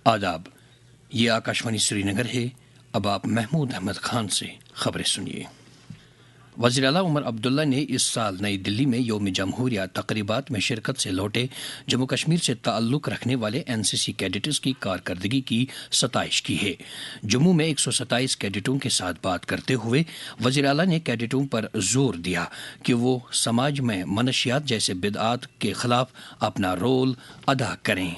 आदाब, ये आकाशवाणी श्रीनगर है। अब आप महमूद अहमद खान से खबरें सुनिए। वज़ीर आला उमर अब्दुल्ला ने इस साल नई दिल्ली में यौम जमहूरिया तक़रीबात में शिरकत से लौटे जम्मू कश्मीर से ताल्लुक़ रखने वाले एनसीसी कैडेट्स की कारकर्दगी की सताइश की है। जम्मू में 127 कैडेटों के साथ बात करते हुए वज़ीर आला ने कैडेटों पर जोर दिया कि वो समाज में मनशियात जैसे बिदआत के खिलाफ अपना रोल अदा करें।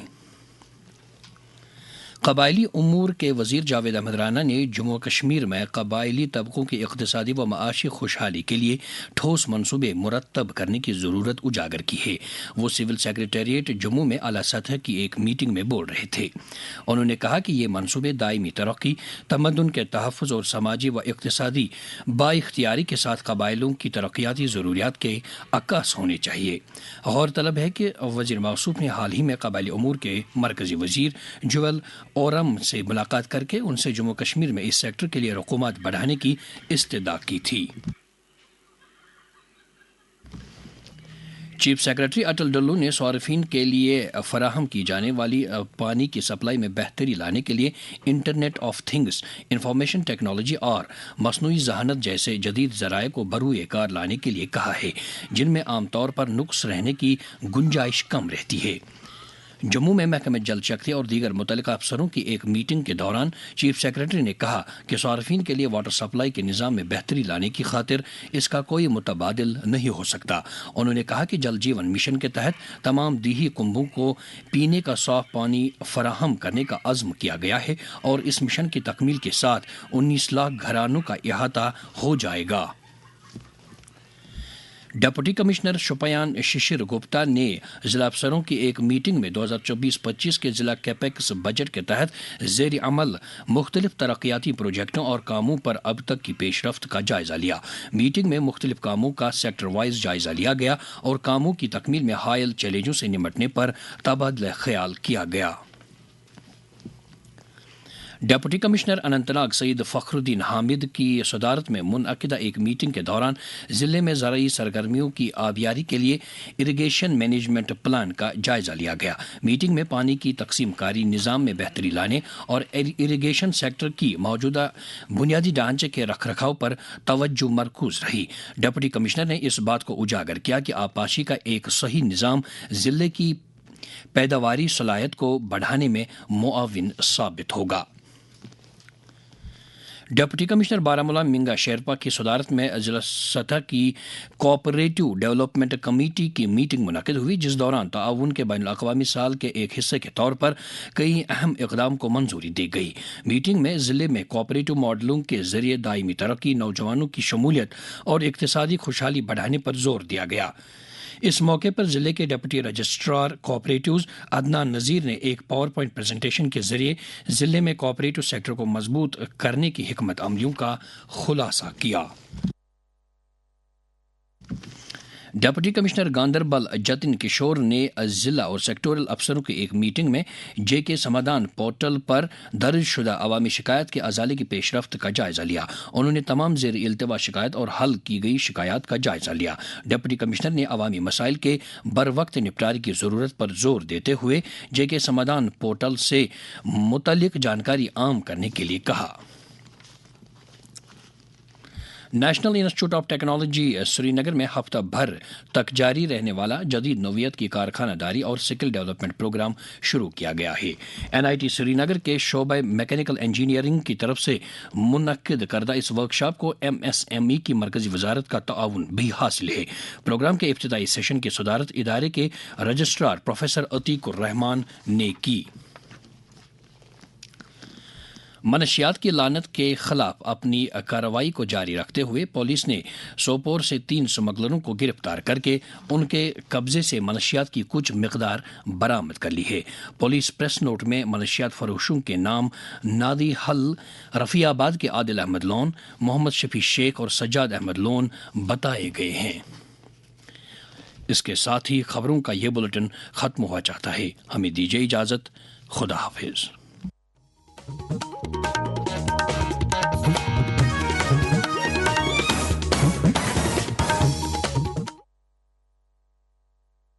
कबायली उमूर के वज़ीर जावेद अहमद राना ने जम्मू कश्मीर में कबायली तबकों की इक़्तिसादी व माशी खुशहाली के लिए ठोस मनसूबे मुरतब करने की ज़रूरत उजागर की है। वो सिविल सेक्रेटेरिएट जम्मू में आला सतह की एक मीटिंग में बोल रहे थे। उन्होंने कहा कि ये मनसूबे दायमी तरक्की, तमद्दुन के तहफ़्फ़ुज़ और समाजी व इक़्तिसादी बाइख्तियारी के साथ कबायलों की तरक्याती ज़रूरियात के अक्कास होने चाहिए। गौरतलब है कि वज़ीर मौसूफ ने हाल ही में कबायली उमूर के मरकज़ी वज़ीर जुवेल ओरम से मुलाकात करके उनसे जम्मू कश्मीर में इस सेक्टर के लिए रकूमत बढ़ाने की इस्तदा की थी। चीफ सेक्रेटरी अटल डल्लू ने सारिफीन के लिए फराहम की जाने वाली पानी की सप्लाई में बेहतरी लाने के लिए internet of things, information technology और मसनूई जहानत जैसे जदीद ज़राए को बरूए कार लाने के लिए कहा है, जिनमें आमतौर पर नुक्स रहने की गुंजाइश कम रहती है। जम्मू में महकमे जल शक्ति और दीगर मुतल्लिका अफसरों की एक मीटिंग के दौरान चीफ सेक्रेटरी ने कहा कि सारिफीन के लिए वाटर सप्लाई के निज़ाम में बेहतरी लाने की खातिर इसका कोई मुतबादिल नहीं हो सकता। उन्होंने कहा कि जल जीवन मिशन के तहत तमाम दीही कुंभों को पीने का साफ पानी फराहम करने का अज़्म किया गया है और इस मिशन की तकमील के साथ 19 लाख घरानों का इहाता हो जाएगा। डिप्टी कमिश्नर शोपियान शिशिर गुप्ता ने जिला अफसरों की एक मीटिंग में 2024-25 के जिला कैपेक्स बजट के तहत ज़ेर अमल मुख्तलिफ तरक्याती प्रोजेक्टों और कामों पर अब तक की पेशरफ्त का जायजा लिया। मीटिंग में मुख्तलिफ कामों का सेक्टर वाइज जायजा लिया गया और कामों की तकमील में हायल चैलेंजों से निपटने पर तबादला ख्याल किया गया। डिप्टी कमिश्नर अनंतनाग सईद फ़खरुद्दीन हामिद की सदारत में मुनअकिदा एक मीटिंग के दौरान ज़िले में ज़राई सरगर्मियों की आबियारी के लिए इरिगेशन मैनेजमेंट प्लान का जायजा लिया गया। मीटिंग में पानी की तकसीम कारी निज़ाम में बेहतरी लाने और इरिगेशन सेक्टर की मौजूदा बुनियादी ढांचे के रख रखाव पर तवज्जो मरकूज रही। डिप्टी कमिश्नर ने इस बात को उजागर किया कि आबपाशी का एक सही निज़ाम ज़िले की पैदावारी सलाहियत को बढ़ाने में मुआविन साबित होगा। डिप्टी कमिश्नर बारामूला मिंगा शेरपा की सदारत में जिला सतह की कोऑपरेटिव डेवलपमेंट कमेटी की मीटिंग मुनक़िद हुई, जिस दौरान ताउन के बैनुल-अक़वामी साल के एक हिस्से के तौर पर कई अहम इक़दाम को मंजूरी दी गई। मीटिंग में ज़िले में कोऑपरेटिव मॉडलों के ज़रिए दायमी तरक्की, नौजवानों की शमूलियत और इक़्तिसादी खुशहाली बढ़ाने पर जोर दिया गया। इस मौके पर जिले के डिप्टी रजिस्ट्रार कोऑपरेटिव्स अदनान नज़ीर ने एक पावर पॉइंट प्रेजेंटेशन के जरिए जिले में कोऑपरेटिव सेक्टर को मजबूत करने की हिकमत अमलियों का खुलासा किया। डिप्टी कमिश्नर गांदरबल जतिन किशोर ने जिला और सेक्टोरल अफसरों की एक मीटिंग में जेके समाधान पोर्टल पर दर्ज शुदा अवामी शिकायत के अजाले की पेशरफ्त का जायजा लिया। उन्होंने तमाम ज़ेर इल्तिवा शिकायत और हल की गई शिकायत का जायजा लिया। डिप्टी कमिश्नर ने अवामी मसाइल के बर वक्त निपटारे की ज़रूरत पर जोर देते हुए जेके समाधान पोर्टल से मुतल्लिक जानकारी आम करने के लिए कहा। National institute of technology Srinagar में हफ्ता भर तक जारी रहने वाला जदीद नोवियत की कारखानादारी और स्किल डेवलपमेंट प्रोग्राम शुरू किया गया है। NIT श्रीनगर के शोबे मैकेनिकल इंजीनियरिंग की तरफ से मुनक्किद करदा इस वर्कशॉप को MSME की मरकजी वजारत का ताउन भी हासिल है। प्रोग्राम के इफ्तिताई सेशन की सदारत इदारे के रजिस्ट्रार प्रोफेसर अतीकुर रहमान ने की। मनशियात की लानत के खिलाफ अपनी कार्रवाई को जारी रखते हुए पुलिस ने सोपोर से 3 स्मगलरों को गिरफ्तार करके उनके कब्जे से मनशियात की कुछ मिकदार बरामद कर ली है। पुलिस प्रेस नोट में मनशियात फरोशों के नाम नादी हल, रफ़ियाबाद के आदिल अहमद लोन, मोहम्मद शफी शेख और सज्जाद अहमद लोन बताए गए हैं। इसके साथ ही खबरों का ये बुलेटिन ख़त्म हुआ चाहता है। हमें दीजिए इजाज़त। खुदा हाफिज़।